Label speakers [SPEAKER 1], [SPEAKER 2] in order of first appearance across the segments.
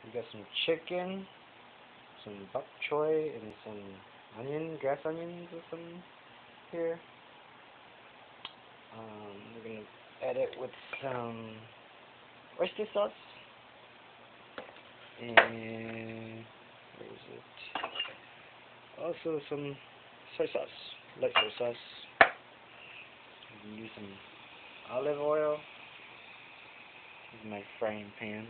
[SPEAKER 1] We got some chicken, some bok choy, and some grass onions or something here. We're gonna add it with some oyster sauce and where is it? Also some soy sauce, light soy sauce. We can use some olive oil. This is my frying pan.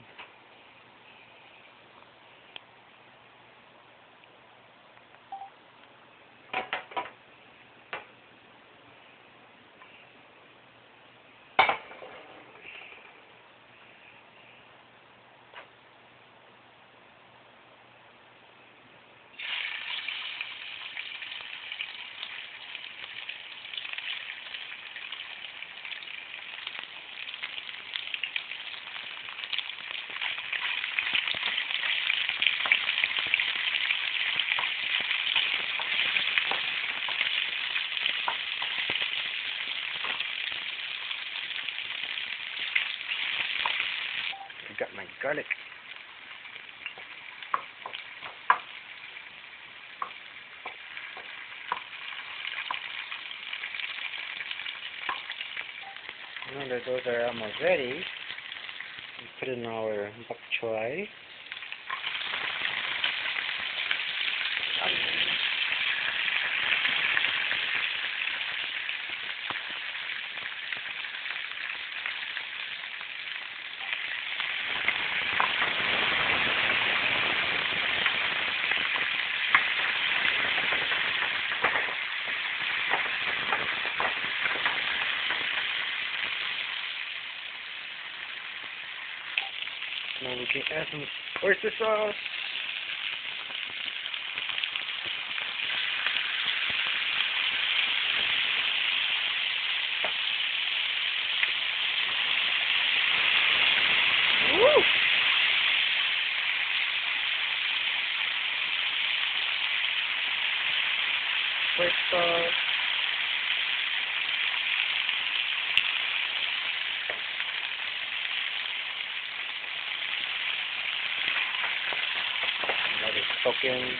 [SPEAKER 1] I've got my garlic. Now that those are almost ready, we put in our bok choy. Now we can add some oyster sauce. Woo! Oyster sauce. Let it soak in.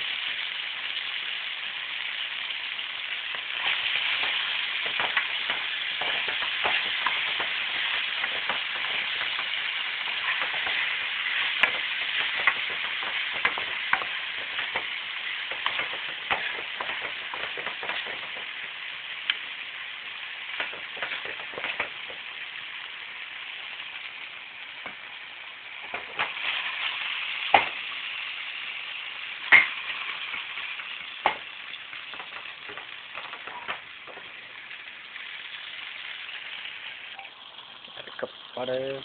[SPEAKER 1] Add a cup of butter.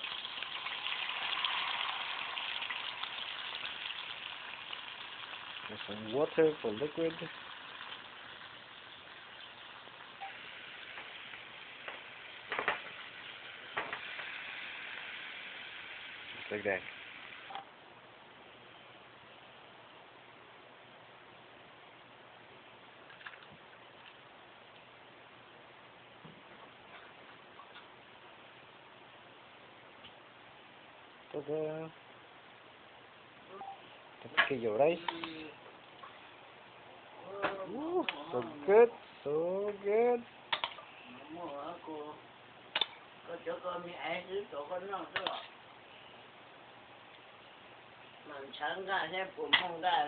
[SPEAKER 1] And some water for liquid. Just like that. Ta-da! Let's get your rice. Ooh, so good, so good.
[SPEAKER 2] Mình sẵn ra sẽ cùng không ra